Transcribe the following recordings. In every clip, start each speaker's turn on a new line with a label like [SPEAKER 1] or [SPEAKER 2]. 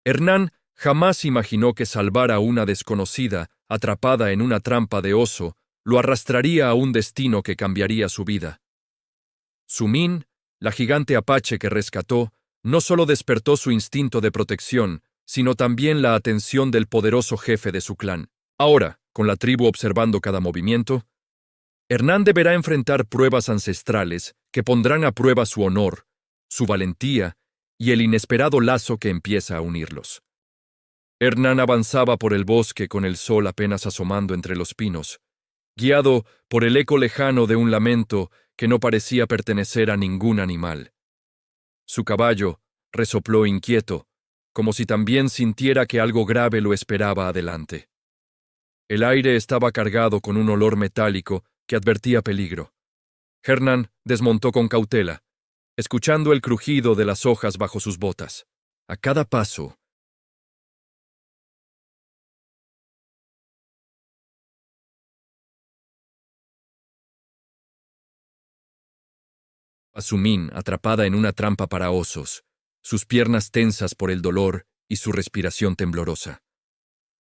[SPEAKER 1] Hernán jamás imaginó que salvar a una desconocida, atrapada en una trampa de oso, lo arrastraría a un destino que cambiaría su vida. Sumin, la gigante apache que rescató, no solo despertó su instinto de protección, sino también la atención del poderoso jefe de su clan. Ahora, con la tribu observando cada movimiento, Hernán deberá enfrentar pruebas ancestrales que pondrán a prueba su honor, su valentía y el inesperado lazo que empieza a unirlos. Hernán avanzaba por el bosque con el sol apenas asomando entre los pinos, guiado por el eco lejano de un lamento que no parecía pertenecer a ningún animal. Su caballo resopló inquieto, como si también sintiera que algo grave lo esperaba adelante. El aire estaba cargado con un olor metálico que advertía peligro. Hernán desmontó con cautela, escuchando el crujido de las hojas bajo sus botas. A cada paso, Sumin, atrapada en una trampa para osos, sus piernas tensas por el dolor y su respiración temblorosa.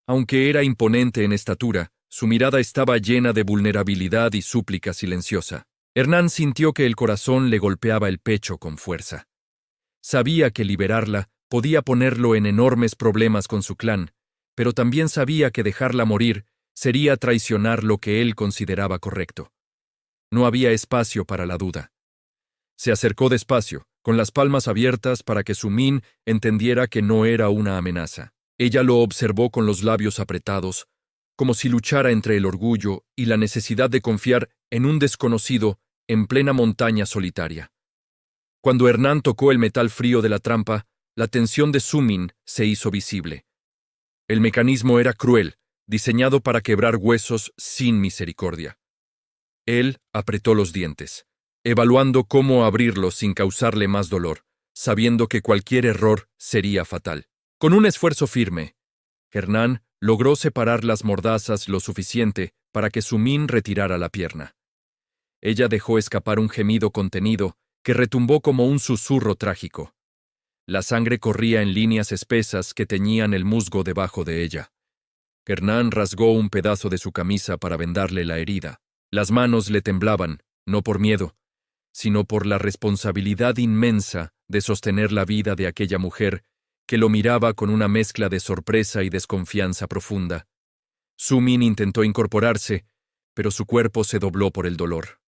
[SPEAKER 1] Aunque era imponente en estatura, su mirada estaba llena de vulnerabilidad y súplica silenciosa. Hernán sintió que el corazón le golpeaba el pecho con fuerza. Sabía que liberarla podía ponerlo en enormes problemas con su clan, pero también sabía que dejarla morir sería traicionar lo que él consideraba correcto. No había espacio para la duda. Se acercó despacio, con las palmas abiertas para que Sumin entendiera que no era una amenaza. Ella lo observó con los labios apretados, como si luchara entre el orgullo y la necesidad de confiar en un desconocido en plena montaña solitaria. Cuando Hernán tocó el metal frío de la trampa, la tensión de Sumin se hizo visible. El mecanismo era cruel, diseñado para quebrar huesos sin misericordia. Él apretó los dientes, evaluando cómo abrirlos sin causarle más dolor, sabiendo que cualquier error sería fatal. Con un esfuerzo firme, Hernán logró separar las mordazas lo suficiente para que Sumin retirara la pierna. Ella dejó escapar un gemido contenido que retumbó como un susurro trágico. La sangre corría en líneas espesas que teñían el musgo debajo de ella. Hernán rasgó un pedazo de su camisa para vendarle la herida. Las manos le temblaban, no por miedo, sino por la responsabilidad inmensa de sostener la vida de aquella mujer que lo miraba con una mezcla de sorpresa y desconfianza profunda. Sumin intentó incorporarse, pero su cuerpo se dobló por el dolor.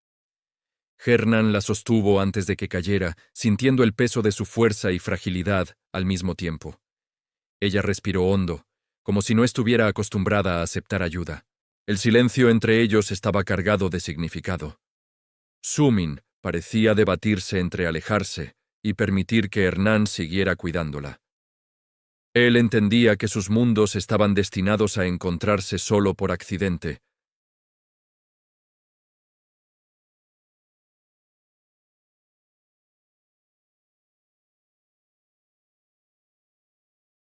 [SPEAKER 1] Hernán la sostuvo antes de que cayera, sintiendo el peso de su fuerza y fragilidad al mismo tiempo. Ella respiró hondo, como si no estuviera acostumbrada a aceptar ayuda. El silencio entre ellos estaba cargado de significado. Sumin parecía debatirse entre alejarse y permitir que Hernán siguiera cuidándola. Él entendía que sus mundos estaban destinados a encontrarse solo por accidente.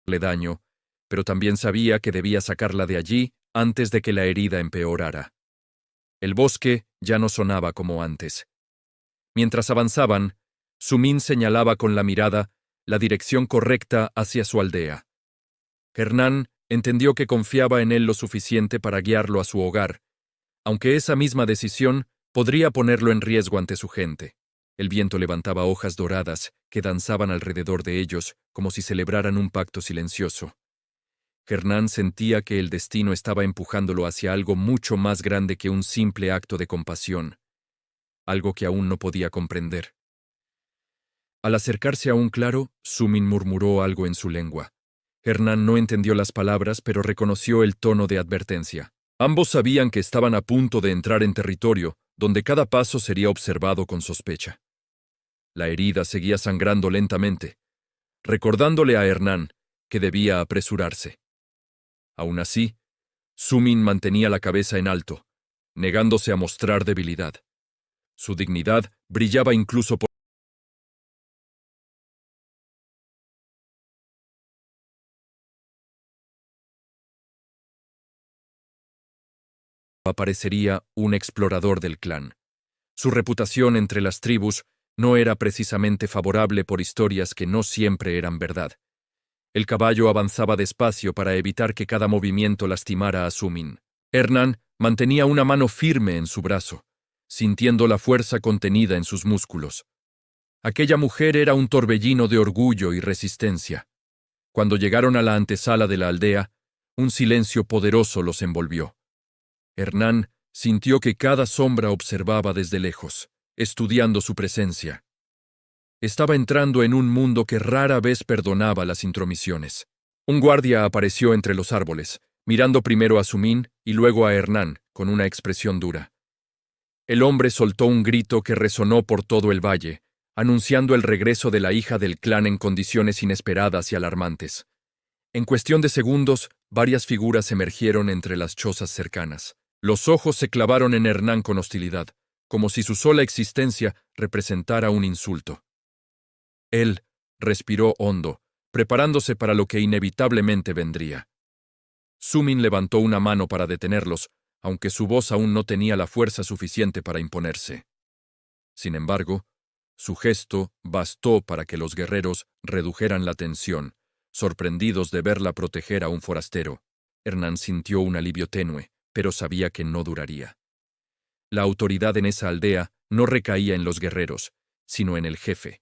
[SPEAKER 1] Le daño, pero también sabía que debía sacarla de allí antes de que la herida empeorara. El bosque ya no sonaba como antes. Mientras avanzaban, Sumin señalaba con la mirada la dirección correcta hacia su aldea. Hernán entendió que confiaba en él lo suficiente para guiarlo a su hogar, aunque esa misma decisión podría ponerlo en riesgo ante su gente. El viento levantaba hojas doradas que danzaban alrededor de ellos como si celebraran un pacto silencioso. Hernán sentía que el destino estaba empujándolo hacia algo mucho más grande que un simple acto de compasión, algo que aún no podía comprender. Al acercarse a un claro, Sumin murmuró algo en su lengua. Hernán no entendió las palabras, pero reconoció el tono de advertencia. Ambos sabían que estaban a punto de entrar en territorio donde cada paso sería observado con sospecha. La herida seguía sangrando lentamente, recordándole a Hernán que debía apresurarse. Aún así, Sumin mantenía la cabeza en alto, negándose a mostrar debilidad. Su dignidad brillaba incluso por aparecería un explorador del clan. Su reputación entre las tribus no era precisamente favorable por historias que no siempre eran verdad. El caballo avanzaba despacio para evitar que cada movimiento lastimara a Sumin. Hernán mantenía una mano firme en su brazo, sintiendo la fuerza contenida en sus músculos. Aquella mujer era un torbellino de orgullo y resistencia. Cuando llegaron a la antesala de la aldea, un silencio poderoso los envolvió. Hernán sintió que cada sombra observaba desde lejos, estudiando su presencia. Estaba entrando en un mundo que rara vez perdonaba las intromisiones. Un guardia apareció entre los árboles, mirando primero a Sumin y luego a Hernán, con una expresión dura. El hombre soltó un grito que resonó por todo el valle, anunciando el regreso de la hija del clan en condiciones inesperadas y alarmantes. En cuestión de segundos, varias figuras emergieron entre las chozas cercanas. Los ojos se clavaron en Hernán con hostilidad, como si su sola existencia representara un insulto. Él respiró hondo, preparándose para lo que inevitablemente vendría. Sumin levantó una mano para detenerlos, aunque su voz aún no tenía la fuerza suficiente para imponerse. Sin embargo, su gesto bastó para que los guerreros redujeran la tensión, sorprendidos de verla proteger a un forastero. Hernán sintió un alivio tenue, pero sabía que no duraría. La autoridad en esa aldea no recaía en los guerreros, sino en el jefe.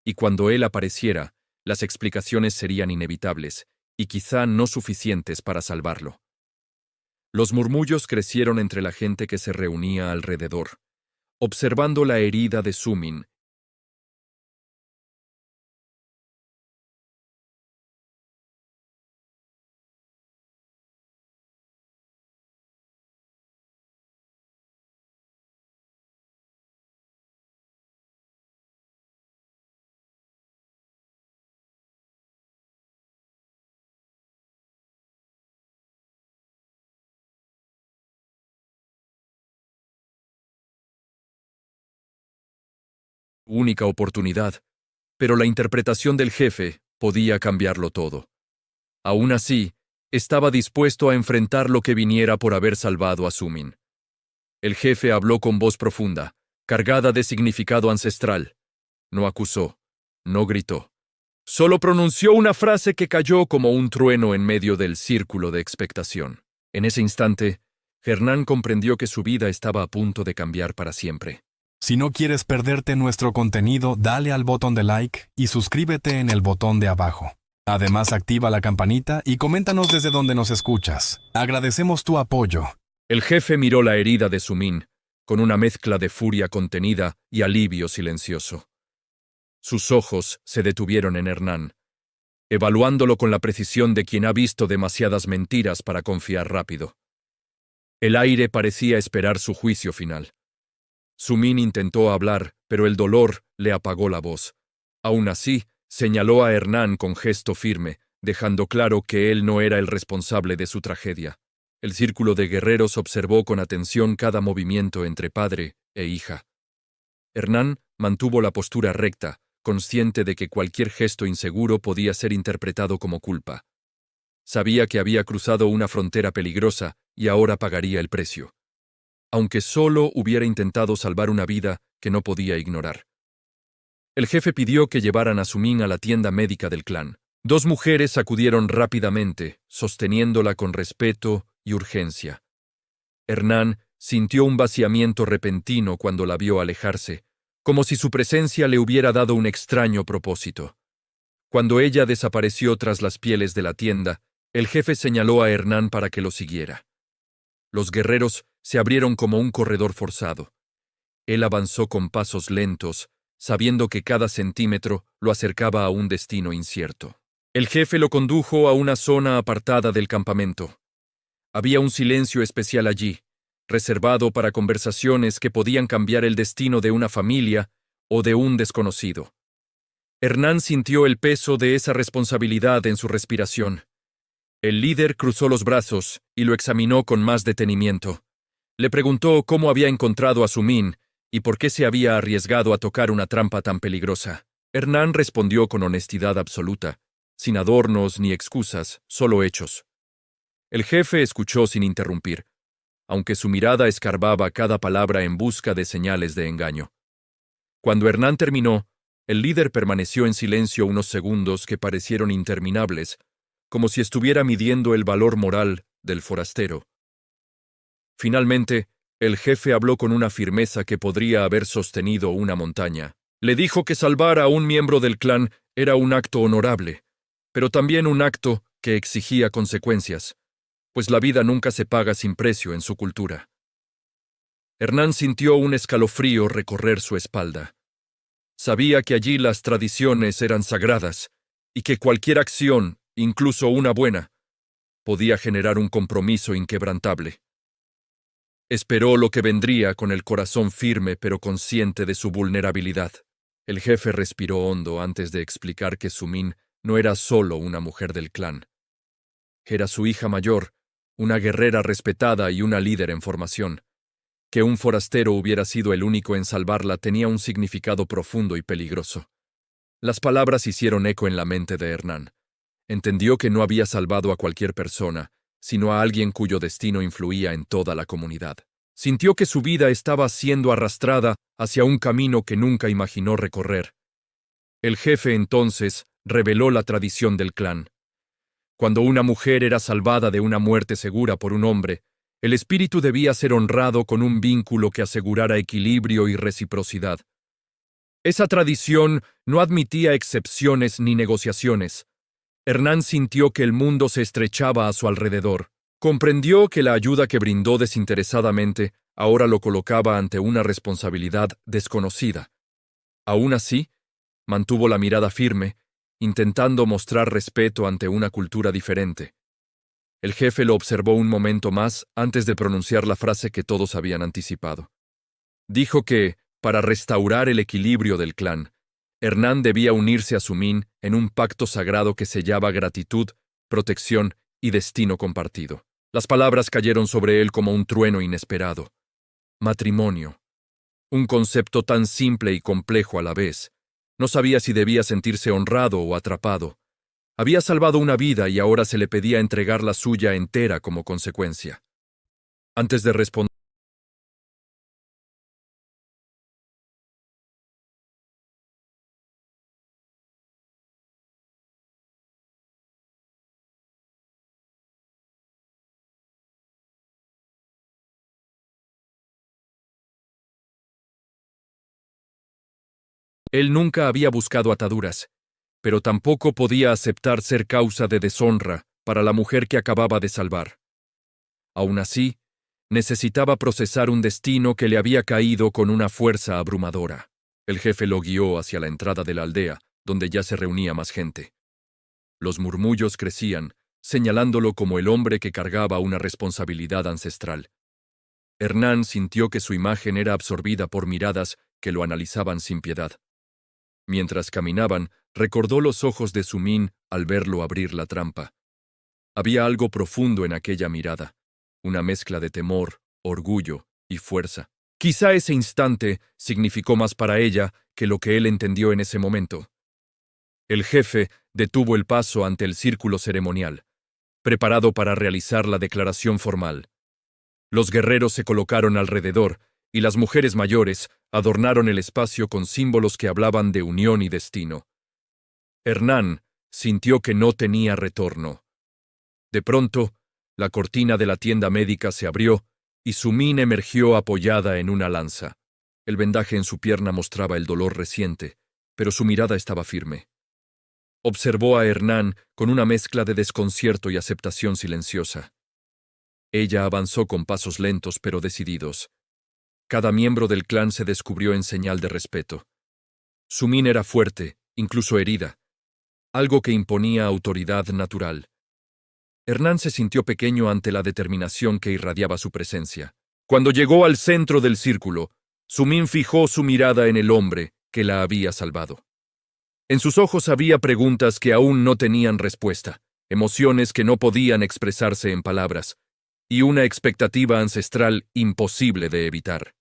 [SPEAKER 1] Y cuando él apareciera, las explicaciones serían inevitables, y quizá no suficientes para salvarlo. Los murmullos crecieron entre la gente que se reunía alrededor, observando la herida de Sumin. Única oportunidad, pero la interpretación del jefe podía cambiarlo todo. Aún así, estaba dispuesto a enfrentar lo que viniera por haber salvado a Sumin. El jefe habló con voz profunda, cargada de significado ancestral. No acusó, no gritó. Solo pronunció una frase que cayó como un trueno en medio del círculo de expectación. En ese instante, Hernán comprendió que su vida estaba a punto de cambiar para siempre.
[SPEAKER 2] Si no quieres perderte nuestro contenido, dale al botón de like y suscríbete en el botón de abajo. Además, activa la campanita y coméntanos desde donde nos escuchas. Agradecemos tu apoyo.
[SPEAKER 1] El jefe miró la herida de Sumin, con una mezcla de furia contenida y alivio silencioso. Sus ojos se detuvieron en Hernán, evaluándolo con la precisión de quien ha visto demasiadas mentiras para confiar rápido. El aire parecía esperar su juicio final. Sumin intentó hablar, pero el dolor le apagó la voz. Aún así, señaló a Hernán con gesto firme, dejando claro que él no era el responsable de su tragedia. El círculo de guerreros observó con atención cada movimiento entre padre e hija. Hernán mantuvo la postura recta, consciente de que cualquier gesto inseguro podía ser interpretado como culpa. Sabía que había cruzado una frontera peligrosa y ahora pagaría el precio. Aunque solo hubiera intentado salvar una vida que no podía ignorar. El jefe pidió que llevaran a Sumin a la tienda médica del clan. Dos mujeres acudieron rápidamente, sosteniéndola con respeto y urgencia. Hernán sintió un vaciamiento repentino cuando la vio alejarse, como si su presencia le hubiera dado un extraño propósito. Cuando ella desapareció tras las pieles de la tienda, el jefe señaló a Hernán para que lo siguiera. Los guerreros se abrieron como un corredor forzado. Él avanzó con pasos lentos, sabiendo que cada centímetro lo acercaba a un destino incierto. El jefe lo condujo a una zona apartada del campamento. Había un silencio especial allí, reservado para conversaciones que podían cambiar el destino de una familia o de un desconocido. Hernán sintió el peso de esa responsabilidad en su respiración. El líder cruzó los brazos y lo examinó con más detenimiento. Le preguntó cómo había encontrado a Sumin y por qué se había arriesgado a tocar una trampa tan peligrosa. Hernán respondió con honestidad absoluta, sin adornos ni excusas, solo hechos. El jefe escuchó sin interrumpir, aunque su mirada escarbaba cada palabra en busca de señales de engaño. Cuando Hernán terminó, El líder permaneció en silencio unos segundos que parecieron interminables, como si estuviera midiendo el valor moral del forastero. Finalmente, el jefe habló con una firmeza que podría haber sostenido una montaña. Le dijo que salvar a un miembro del clan era un acto honorable, pero también un acto que exigía consecuencias, pues la vida nunca se paga sin precio en su cultura. Hernán sintió un escalofrío recorrer su espalda. Sabía que allí las tradiciones eran sagradas y que cualquier acción, incluso una buena, podía generar un compromiso inquebrantable. Esperó lo que vendría con el corazón firme pero consciente de su vulnerabilidad. El jefe respiró hondo antes de explicar que Sumin no era solo una mujer del clan. Era su hija mayor, una guerrera respetada y una líder en formación. Que un forastero hubiera sido el único en salvarla tenía un significado profundo y peligroso. Las palabras hicieron eco en la mente de Hernán. Entendió que no había salvado a cualquier persona, sino a alguien cuyo destino influía en toda la comunidad. Sintió que su vida estaba siendo arrastrada hacia un camino que nunca imaginó recorrer. El jefe entonces reveló la tradición del clan. Cuando una mujer era salvada de una muerte segura por un hombre, el espíritu debía ser honrado con un vínculo que asegurara equilibrio y reciprocidad. Esa tradición no admitía excepciones ni negociaciones. Hernán sintió que el mundo se estrechaba a su alrededor. Comprendió que la ayuda que brindó desinteresadamente ahora lo colocaba ante una responsabilidad desconocida. Aún así, mantuvo la mirada firme, intentando mostrar respeto ante una cultura diferente. El jefe lo observó un momento más antes de pronunciar la frase que todos habían anticipado. Dijo que, para restaurar el equilibrio del clan, Hernán debía unirse a Sumin en un pacto sagrado que sellaba gratitud, protección y destino compartido. Las palabras cayeron sobre él como un trueno inesperado. Matrimonio. Un concepto tan simple y complejo a la vez. No sabía si debía sentirse honrado o atrapado. Había salvado una vida y ahora se le pedía entregar la suya entera como consecuencia. Antes de responder, él nunca había buscado ataduras, pero tampoco podía aceptar ser causa de deshonra para la mujer que acababa de salvar. Aún así, necesitaba procesar un destino que le había caído con una fuerza abrumadora. El jefe lo guió hacia la entrada de la aldea, donde ya se reunía más gente. Los murmullos crecían, señalándolo como el hombre que cargaba una responsabilidad ancestral. Hernán sintió que su imagen era absorbida por miradas que lo analizaban sin piedad. Mientras caminaban, recordó los ojos de Sumin al verlo abrir la trampa. Había algo profundo en aquella mirada, una mezcla de temor, orgullo y fuerza. Quizá ese instante significó más para ella que lo que él entendió en ese momento. El jefe detuvo el paso ante el círculo ceremonial, preparado para realizar la declaración formal. Los guerreros se colocaron alrededor, y las mujeres mayores adornaron el espacio con símbolos que hablaban de unión y destino. Hernán sintió que no tenía retorno. De pronto, la cortina de la tienda médica se abrió y Sumin emergió apoyada en una lanza. El vendaje en su pierna mostraba el dolor reciente, pero su mirada estaba firme. Observó a Hernán con una mezcla de desconcierto y aceptación silenciosa. Ella avanzó con pasos lentos pero decididos. Cada miembro del clan se descubrió en señal de respeto. Sumin era fuerte, incluso herida, algo que imponía autoridad natural. Hernán se sintió pequeño ante la determinación que irradiaba su presencia. Cuando llegó al centro del círculo, Sumin fijó su mirada en el hombre que la había salvado. En sus ojos había preguntas que aún no tenían respuesta, emociones que no podían expresarse en palabras, y una expectativa ancestral imposible de evitar.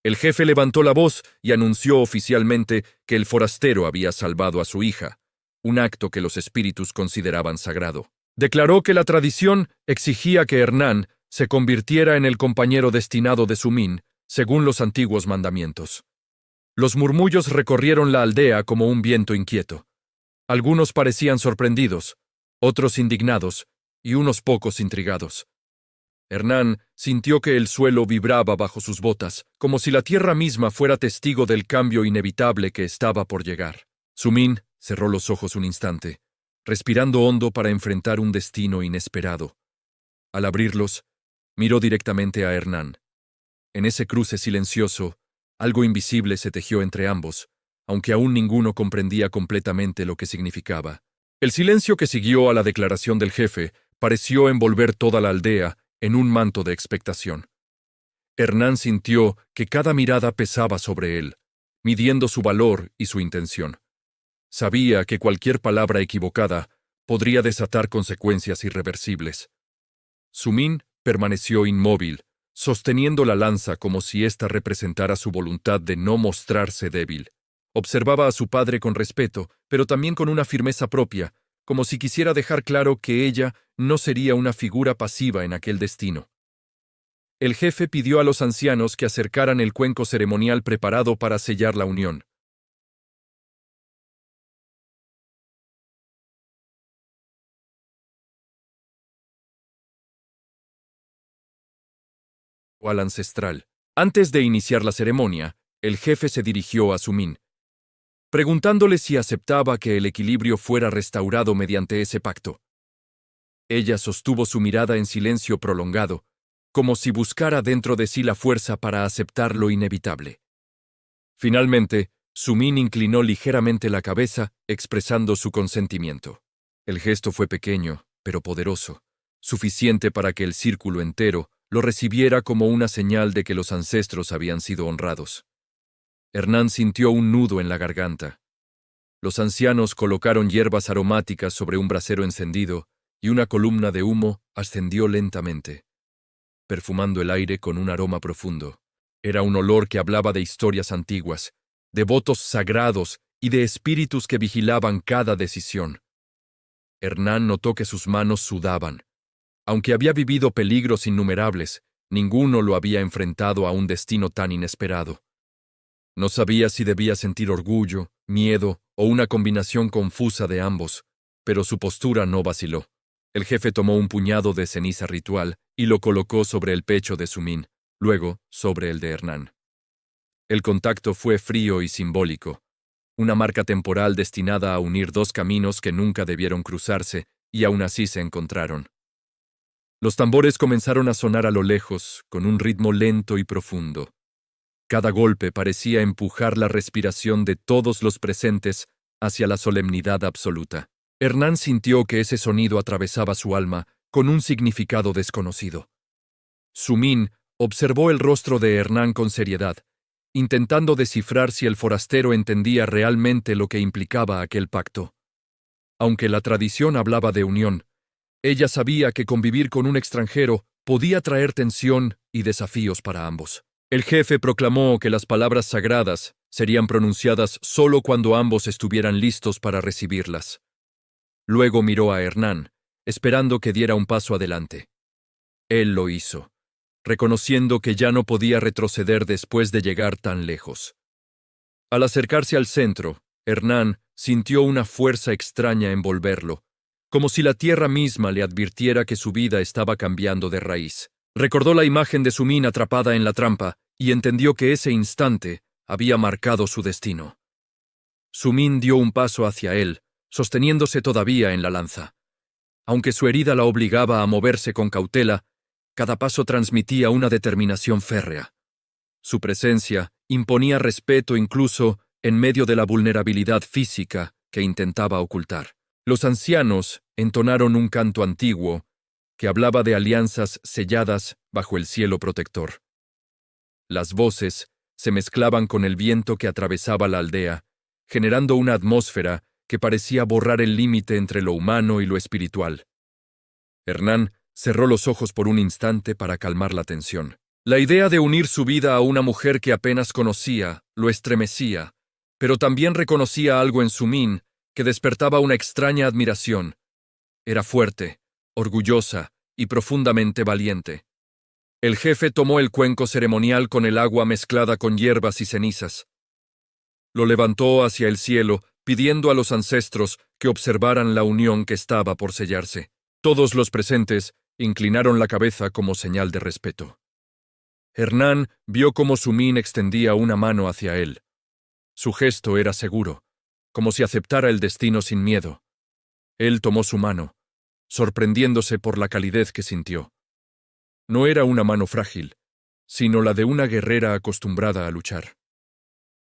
[SPEAKER 1] El jefe levantó la voz y anunció oficialmente que el forastero había salvado a su hija, un acto que los espíritus consideraban sagrado. Declaró que la tradición exigía que Hernán se convirtiera en el compañero destinado de Sumin, según los antiguos mandamientos. Los murmullos recorrieron la aldea como un viento inquieto. Algunos parecían sorprendidos, otros indignados y unos pocos intrigados. Hernán sintió que el suelo vibraba bajo sus botas, como si la tierra misma fuera testigo del cambio inevitable que estaba por llegar. Sumín cerró los ojos un instante, respirando hondo para enfrentar un destino inesperado. Al abrirlos, miró directamente a Hernán. En ese cruce silencioso, algo invisible se tejió entre ambos, aunque aún ninguno comprendía completamente lo que significaba. El silencio que siguió a la declaración del jefe pareció envolver toda la aldea en un manto de expectación. Hernán sintió que cada mirada pesaba sobre él, midiendo su valor y su intención. Sabía que cualquier palabra equivocada podría desatar consecuencias irreversibles. Sumín permaneció inmóvil, sosteniendo la lanza como si ésta representara su voluntad de no mostrarse débil. Observaba a su padre con respeto, pero también con una firmeza propia, como si quisiera dejar claro que ella no sería una figura pasiva en aquel destino. El jefe pidió a los ancianos que acercaran el cuenco ceremonial preparado para sellar la unión. Al ancestral. Antes de iniciar la ceremonia, el jefe se dirigió a Sumín, preguntándole si aceptaba que el equilibrio fuera restaurado mediante ese pacto. Ella sostuvo su mirada en silencio prolongado, como si buscara dentro de sí la fuerza para aceptar lo inevitable. Finalmente, Sumín inclinó ligeramente la cabeza, expresando su consentimiento. El gesto fue pequeño, pero poderoso, suficiente para que el círculo entero lo recibiera como una señal de que los ancestros habían sido honrados. Hernán sintió un nudo en la garganta. Los ancianos colocaron hierbas aromáticas sobre un brasero encendido y una columna de humo ascendió lentamente, perfumando el aire con un aroma profundo. Era un olor que hablaba de historias antiguas, de votos sagrados y de espíritus que vigilaban cada decisión. Hernán notó que sus manos sudaban. Aunque había vivido peligros innumerables, ninguno lo había enfrentado a un destino tan inesperado. No sabía si debía sentir orgullo, miedo o una combinación confusa de ambos, pero su postura no vaciló. El jefe tomó un puñado de ceniza ritual y lo colocó sobre el pecho de Sumín, luego sobre el de Hernán. El contacto fue frío y simbólico, una marca temporal destinada a unir dos caminos que nunca debieron cruzarse y aún así se encontraron. Los tambores comenzaron a sonar a lo lejos, con un ritmo lento y profundo. Cada golpe parecía empujar la respiración de todos los presentes hacia la solemnidad absoluta. Hernán sintió que ese sonido atravesaba su alma con un significado desconocido. Sumín observó el rostro de Hernán con seriedad, intentando descifrar si el forastero entendía realmente lo que implicaba aquel pacto. Aunque la tradición hablaba de unión, ella sabía que convivir con un extranjero podía traer tensión y desafíos para ambos. El jefe proclamó que las palabras sagradas serían pronunciadas solo cuando ambos estuvieran listos para recibirlas. Luego miró a Hernán, esperando que diera un paso adelante. Él lo hizo, reconociendo que ya no podía retroceder después de llegar tan lejos. Al acercarse al centro, Hernán sintió una fuerza extraña envolverlo, como si la tierra misma le advirtiera que su vida estaba cambiando de raíz. Recordó la imagen de Sumín atrapada en la trampa y entendió que ese instante había marcado su destino. Sumín dio un paso hacia él, sosteniéndose todavía en la lanza. Aunque su herida la obligaba a moverse con cautela, cada paso transmitía una determinación férrea. Su presencia imponía respeto incluso en medio de la vulnerabilidad física que intentaba ocultar. Los ancianos entonaron un canto antiguo que hablaba de alianzas selladas bajo el cielo protector. Las voces se mezclaban con el viento que atravesaba la aldea, generando una atmósfera que parecía borrar el límite entre lo humano y lo espiritual. Hernán cerró los ojos por un instante para calmar la tensión. La idea de unir su vida a una mujer que apenas conocía lo estremecía, pero también reconocía algo en Sumín que despertaba una extraña admiración. Era fuerte, orgullosa y profundamente valiente. El jefe tomó el cuenco ceremonial con el agua mezclada con hierbas y cenizas. Lo levantó hacia el cielo, pidiendo a los ancestros que observaran la unión que estaba por sellarse. Todos los presentes inclinaron la cabeza como señal de respeto. Hernán vio cómo Sumín extendía una mano hacia él. Su gesto era seguro, como si aceptara el destino sin miedo. Él tomó su mano, sorprendiéndose por la calidez que sintió. No era una mano frágil, sino la de una guerrera acostumbrada a luchar.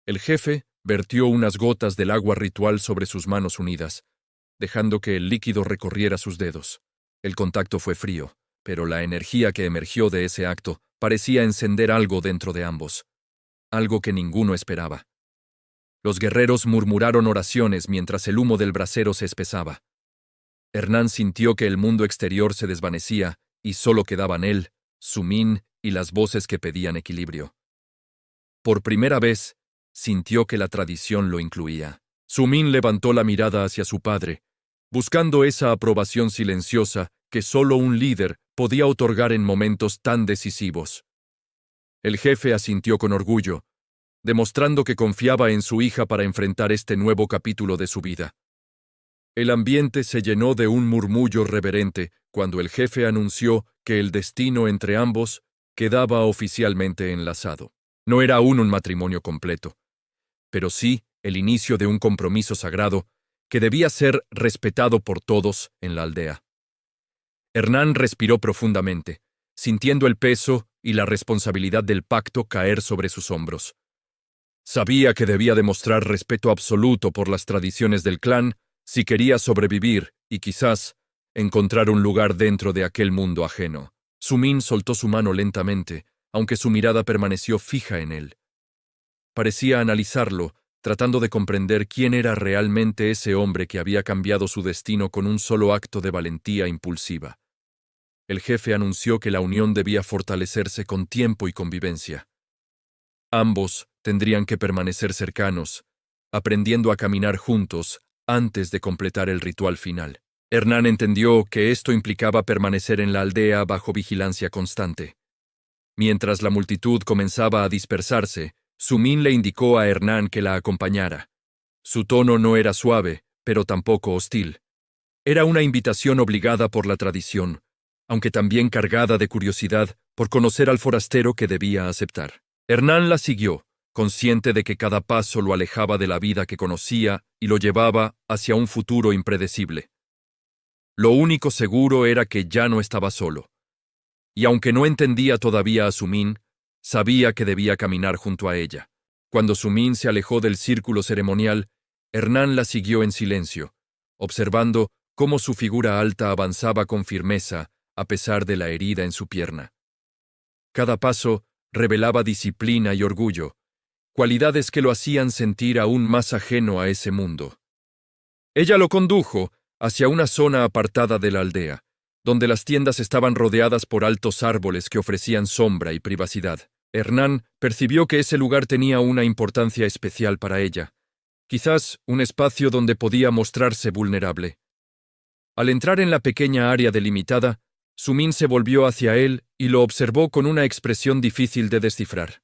[SPEAKER 1] El jefe vertió unas gotas del agua ritual sobre sus manos unidas, dejando que el líquido recorriera sus dedos. El contacto fue frío, pero la energía que emergió de ese acto parecía encender algo dentro de ambos, algo que ninguno esperaba. Los guerreros murmuraron oraciones mientras el humo del brasero se espesaba. Hernán sintió que el mundo exterior se desvanecía y solo quedaban él, Sumín y las voces que pedían equilibrio. Por primera vez, sintió que la tradición lo incluía. Sumín levantó la mirada hacia su padre, buscando esa aprobación silenciosa que solo un líder podía otorgar en momentos tan decisivos. El jefe asintió con orgullo, demostrando que confiaba en su hija para enfrentar este nuevo capítulo de su vida. El ambiente se llenó de un murmullo reverente cuando el jefe anunció que el destino entre ambos quedaba oficialmente enlazado. No era aún un matrimonio completo, pero sí el inicio de un compromiso sagrado que debía ser respetado por todos en la aldea. Hernán respiró profundamente, sintiendo el peso y la responsabilidad del pacto caer sobre sus hombros. Sabía que debía demostrar respeto absoluto por las tradiciones del clan si quería sobrevivir y quizás encontrar un lugar dentro de aquel mundo ajeno. Sumín soltó su mano lentamente, aunque su mirada permaneció fija en él. Parecía analizarlo, tratando de comprender quién era realmente ese hombre que había cambiado su destino con un solo acto de valentía impulsiva. El jefe anunció que la unión debía fortalecerse con tiempo y convivencia. Ambos tendrían que permanecer cercanos, aprendiendo a caminar juntos antes de completar el ritual final. Hernán entendió que esto implicaba permanecer en la aldea bajo vigilancia constante. Mientras la multitud comenzaba a dispersarse, Sumín le indicó a Hernán que la acompañara. Su tono no era suave, pero tampoco hostil. Era una invitación obligada por la tradición, aunque también cargada de curiosidad por conocer al forastero que debía aceptar. Hernán la siguió, consciente de que cada paso lo alejaba de la vida que conocía y lo llevaba hacia un futuro impredecible. Lo único seguro era que ya no estaba solo. Y aunque no entendía todavía a Sumín, sabía que debía caminar junto a ella. Cuando Sumín se alejó del círculo ceremonial, Hernán la siguió en silencio, observando cómo su figura alta avanzaba con firmeza a pesar de la herida en su pierna. Cada paso revelaba disciplina y orgullo, cualidades que lo hacían sentir aún más ajeno a ese mundo. Ella lo condujo hacia una zona apartada de la aldea, donde las tiendas estaban rodeadas por altos árboles que ofrecían sombra y privacidad. Hernán percibió que ese lugar tenía una importancia especial para ella, quizás un espacio donde podía mostrarse vulnerable. Al entrar en la pequeña área delimitada, Sumín se volvió hacia él y lo observó con una expresión difícil de descifrar.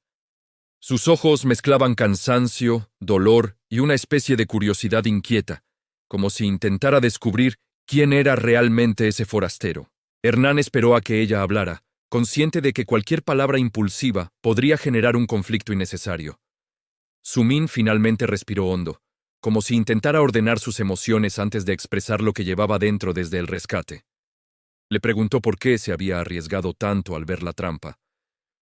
[SPEAKER 1] Sus ojos mezclaban cansancio, dolor y una especie de curiosidad inquieta, como si intentara descubrir quién era realmente ese forastero. Hernán esperó a que ella hablara, consciente de que cualquier palabra impulsiva podría generar un conflicto innecesario. Sumín finalmente respiró hondo, como si intentara ordenar sus emociones antes de expresar lo que llevaba dentro desde el rescate. Le preguntó por qué se había arriesgado tanto al ver la trampa.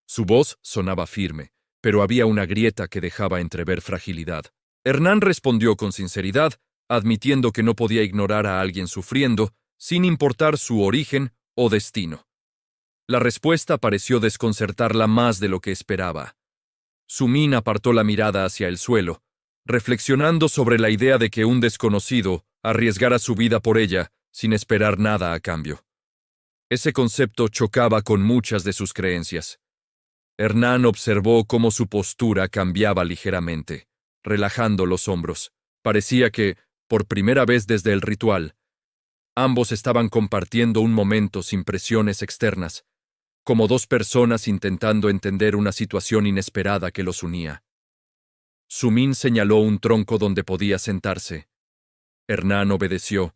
[SPEAKER 1] Su voz sonaba firme, pero había una grieta que dejaba entrever fragilidad. Hernán respondió con sinceridad, admitiendo que no podía ignorar a alguien sufriendo, sin importar su origen o destino. La respuesta pareció desconcertarla más de lo que esperaba. Sumín apartó la mirada hacia el suelo, reflexionando sobre la idea de que un desconocido arriesgara su vida por ella sin esperar nada a cambio. Ese concepto chocaba con muchas de sus creencias. Hernán observó cómo su postura cambiaba ligeramente, relajando los hombros. Parecía que, por primera vez desde el ritual, ambos estaban compartiendo un momento sin presiones externas, como dos personas intentando entender una situación inesperada que los unía. Sumin señaló un tronco donde podía sentarse. Hernán obedeció,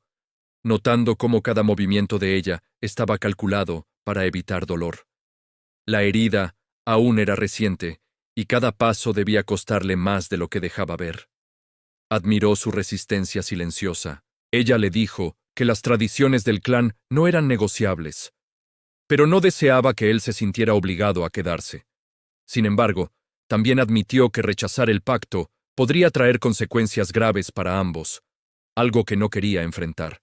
[SPEAKER 1] notando cómo cada movimiento de ella estaba calculado para evitar dolor. La herida aún era reciente, y cada paso debía costarle más de lo que dejaba ver. Admiró su resistencia silenciosa. Ella le dijo que las tradiciones del clan no eran negociables, pero no deseaba que él se sintiera obligado a quedarse. Sin embargo, también admitió que rechazar el pacto podría traer consecuencias graves para ambos, algo que no quería enfrentar.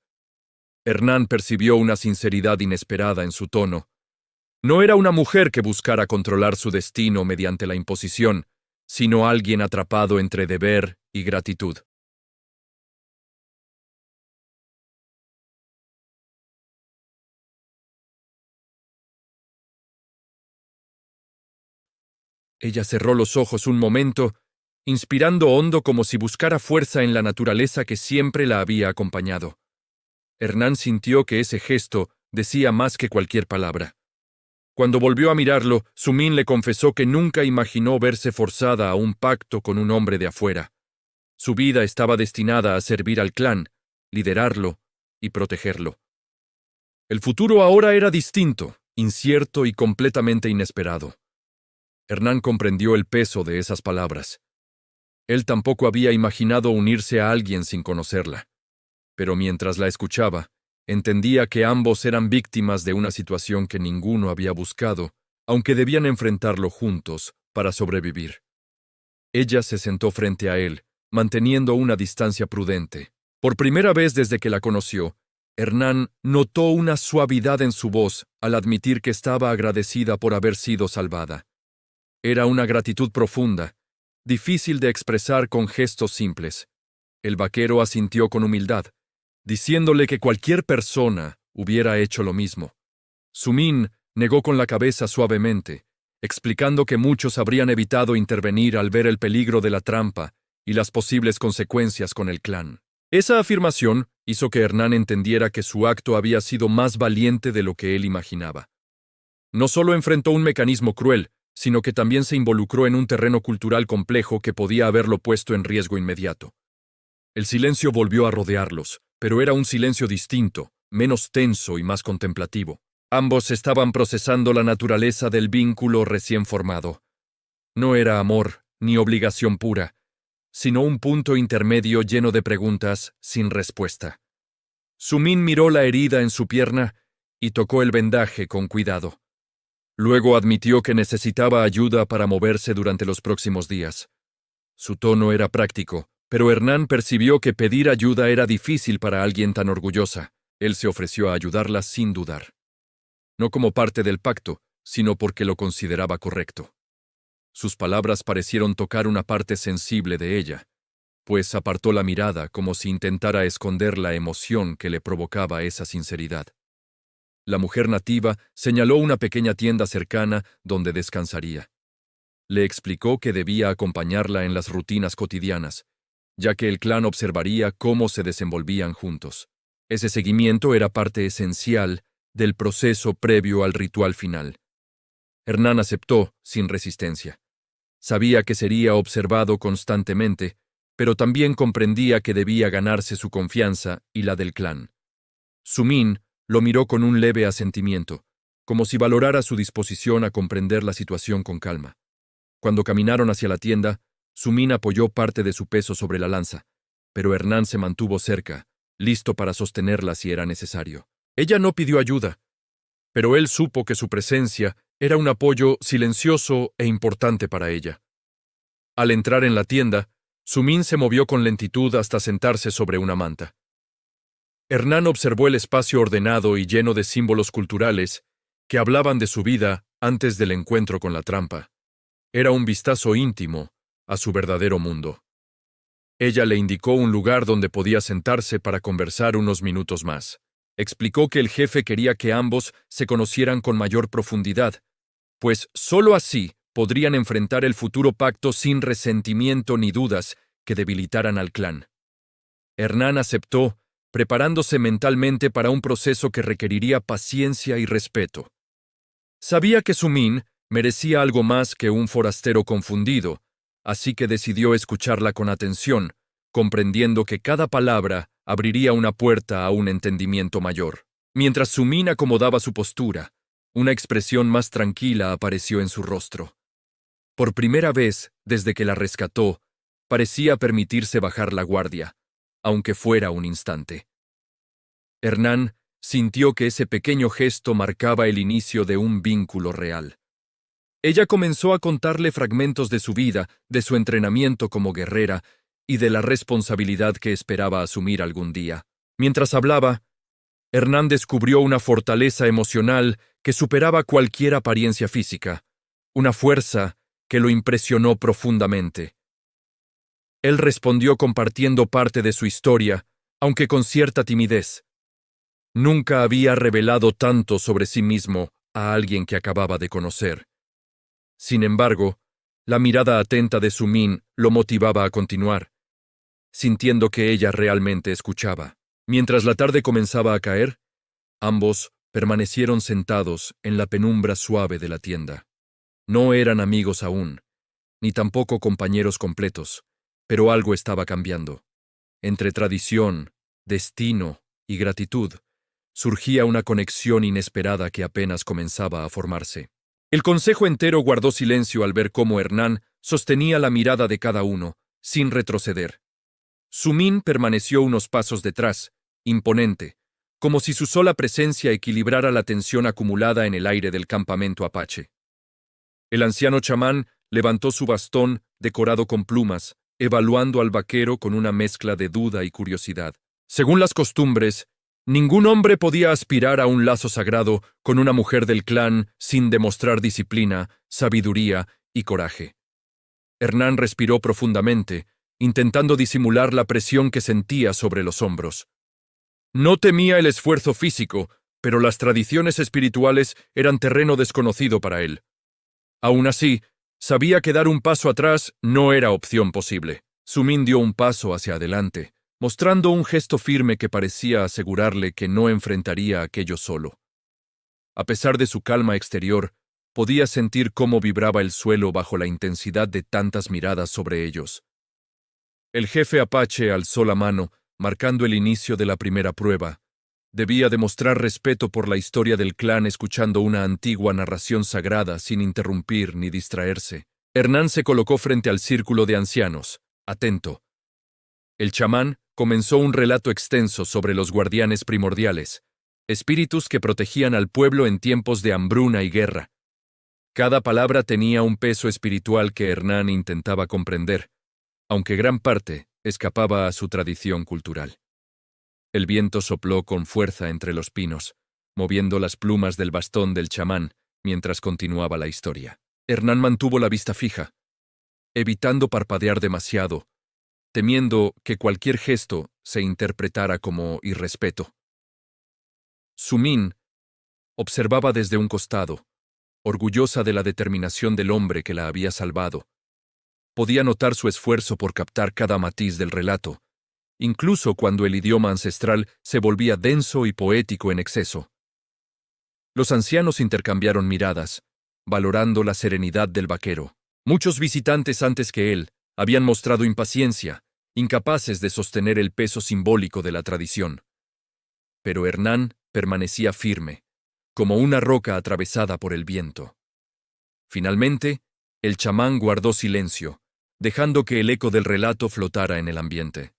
[SPEAKER 1] Hernán percibió una sinceridad inesperada en su tono. No era una mujer que buscara controlar su destino mediante la imposición, sino alguien atrapado entre deber y gratitud. Ella cerró los ojos un momento, inspirando hondo como si buscara fuerza en la naturaleza que siempre la había acompañado. Hernán sintió que ese gesto decía más que cualquier palabra. Cuando volvió a mirarlo, Sumin le confesó que nunca imaginó verse forzada a un pacto con un hombre de afuera. Su vida estaba destinada a servir al clan, liderarlo y protegerlo. El futuro ahora era distinto, incierto y completamente inesperado. Hernán comprendió el peso de esas palabras. Él tampoco había imaginado unirse a alguien sin conocerla. Pero mientras la escuchaba, entendía que ambos eran víctimas de una situación que ninguno había buscado, aunque debían enfrentarlo juntos para sobrevivir. Ella se sentó frente a él, manteniendo una distancia prudente. Por primera vez desde que la conoció, Hernán notó una suavidad en su voz al admitir que estaba agradecida por haber sido salvada. Era una gratitud profunda, difícil de expresar con gestos simples. El vaquero asintió con humildad, diciéndole que cualquier persona hubiera hecho lo mismo. Sumin negó con la cabeza suavemente, explicando que muchos habrían evitado intervenir al ver el peligro de la trampa y las posibles consecuencias con el clan. Esa afirmación hizo que Hernán entendiera que su acto había sido más valiente de lo que él imaginaba. No solo enfrentó un mecanismo cruel, sino que también se involucró en un terreno cultural complejo que podía haberlo puesto en riesgo inmediato. El silencio volvió a rodearlos, pero era un silencio distinto, menos tenso y más contemplativo. Ambos estaban procesando la naturaleza del vínculo recién formado. No era amor, ni obligación pura, sino un punto intermedio lleno de preguntas sin respuesta. Sumin miró la herida en su pierna y tocó el vendaje con cuidado. Luego admitió que necesitaba ayuda para moverse durante los próximos días. Su tono era práctico, pero Hernán percibió que pedir ayuda era difícil para alguien tan orgullosa. Él se ofreció a ayudarla sin dudar. No como parte del pacto, sino porque lo consideraba correcto. Sus palabras parecieron tocar una parte sensible de ella, pues apartó la mirada como si intentara esconder la emoción que le provocaba esa sinceridad. La mujer nativa señaló una pequeña tienda cercana donde descansaría. Le explicó que debía acompañarla en las rutinas cotidianas, ya que el clan observaría cómo se desenvolvían juntos. Ese seguimiento era parte esencial del proceso previo al ritual final. Hernán aceptó, sin resistencia. Sabía que sería observado constantemente, pero también comprendía que debía ganarse su confianza y la del clan. Sumin lo miró con un leve asentimiento, como si valorara su disposición a comprender la situación con calma. Cuando caminaron hacia la tienda, Sumin apoyó parte de su peso sobre la lanza, pero Hernán se mantuvo cerca, listo para sostenerla si era necesario. Ella no pidió ayuda, pero él supo que su presencia era un apoyo silencioso e importante para ella. Al entrar en la tienda, Sumin se movió con lentitud hasta sentarse sobre una manta. Hernán observó el espacio ordenado y lleno de símbolos culturales que hablaban de su vida antes del encuentro con la trampa. Era un vistazo íntimo a su verdadero mundo. Ella le indicó un lugar donde podía sentarse para conversar unos minutos más. Explicó que el jefe quería que ambos se conocieran con mayor profundidad, pues sólo así podrían enfrentar el futuro pacto sin resentimiento ni dudas que debilitaran al clan. Hernán aceptó, preparándose mentalmente para un proceso que requeriría paciencia y respeto. Sabía que Sumin merecía algo más que un forastero confundido, así que decidió escucharla con atención, comprendiendo que cada palabra abriría una puerta a un entendimiento mayor. Mientras Sumin acomodaba su postura, una expresión más tranquila apareció en su rostro. Por primera vez, desde que la rescató, parecía permitirse bajar la guardia, aunque fuera un instante. Hernán sintió que ese pequeño gesto marcaba el inicio de un vínculo real. Ella comenzó a contarle fragmentos de su vida, de su entrenamiento como guerrera y de la responsabilidad que esperaba asumir algún día. Mientras hablaba, Hernán descubrió una fortaleza emocional que superaba cualquier apariencia física, una fuerza que lo impresionó profundamente. Él respondió compartiendo parte de su historia, aunque con cierta timidez. Nunca había revelado tanto sobre sí mismo a alguien que acababa de conocer. Sin embargo, la mirada atenta de Sumin lo motivaba a continuar, sintiendo que ella realmente escuchaba. Mientras la tarde comenzaba a caer, ambos permanecieron sentados en la penumbra suave de la tienda. No eran amigos aún, ni tampoco compañeros completos, pero algo estaba cambiando. Entre tradición, destino y gratitud, surgía una conexión inesperada que apenas comenzaba a formarse. El consejo entero guardó silencio al ver cómo Hernán sostenía la mirada de cada uno, sin retroceder. Sumin permaneció unos pasos detrás, imponente, como si su sola presencia equilibrara la tensión acumulada en el aire del campamento apache. El anciano chamán levantó su bastón decorado con plumas, evaluando al vaquero con una mezcla de duda y curiosidad. Según las costumbres, ningún hombre podía aspirar a un lazo sagrado con una mujer del clan sin demostrar disciplina, sabiduría y coraje. Hernán respiró profundamente, intentando disimular la presión que sentía sobre los hombros. No temía el esfuerzo físico, pero las tradiciones espirituales eran terreno desconocido para él. Aún así, sabía que dar un paso atrás no era opción posible. Sumin dio un paso hacia adelante, mostrando un gesto firme que parecía asegurarle que no enfrentaría aquello solo. A pesar de su calma exterior, podía sentir cómo vibraba el suelo bajo la intensidad de tantas miradas sobre ellos. El jefe apache alzó la mano, marcando el inicio de la primera prueba. Debía demostrar respeto por la historia del clan escuchando una antigua narración sagrada sin interrumpir ni distraerse. Hernán se colocó frente al círculo de ancianos, atento. El chamán comenzó un relato extenso sobre los guardianes primordiales, espíritus que protegían al pueblo en tiempos de hambruna y guerra. Cada palabra tenía un peso espiritual que Hernán intentaba comprender, aunque gran parte escapaba a su tradición cultural. El viento sopló con fuerza entre los pinos, moviendo las plumas del bastón del chamán mientras continuaba la historia. Hernán mantuvo la vista fija, evitando parpadear demasiado, temiendo que cualquier gesto se interpretara como irrespeto. Sumin observaba desde un costado, orgullosa de la determinación del hombre que la había salvado. Podía notar su esfuerzo por captar cada matiz del relato, incluso cuando el idioma ancestral se volvía denso y poético en exceso. Los ancianos intercambiaron miradas, valorando la serenidad del vaquero. Muchos visitantes antes que él habían mostrado impaciencia, incapaces de sostener el peso simbólico de la tradición. Pero Hernán permanecía firme, como una roca atravesada por el viento. Finalmente, el chamán guardó silencio, dejando que el eco del relato flotara en el ambiente.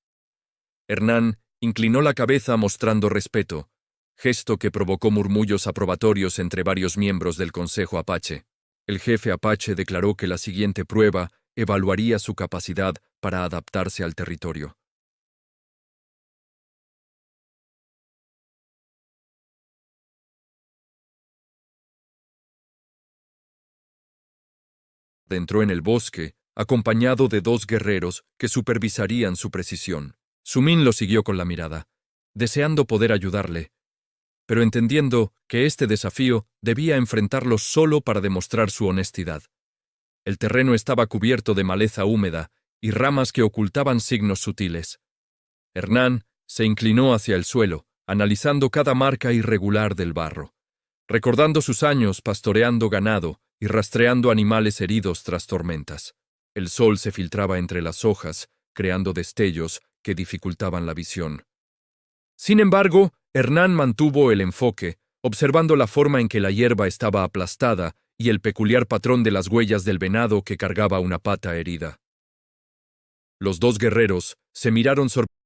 [SPEAKER 1] Hernán inclinó la cabeza mostrando respeto, gesto que provocó murmullos aprobatorios entre varios miembros del Consejo Apache. El jefe Apache declaró que la siguiente prueba evaluaría su capacidad para adaptarse al territorio. Entró en el bosque, acompañado de 2 guerreros que supervisarían su precisión. Sumin lo siguió con la mirada, deseando poder ayudarle, pero entendiendo que este desafío debía enfrentarlo solo para demostrar su honestidad. El terreno estaba cubierto de maleza húmeda y ramas que ocultaban signos sutiles. Hernán se inclinó hacia el suelo, analizando cada marca irregular del barro, recordando sus años pastoreando ganado y rastreando animales heridos tras tormentas. El sol se filtraba entre las hojas, creando destellos que dificultaban la visión. Sin embargo, Hernán mantuvo el enfoque, observando la forma en que la hierba estaba aplastada y el peculiar patrón de las huellas del venado que cargaba una pata herida. Los dos guerreros se miraron sorprendidos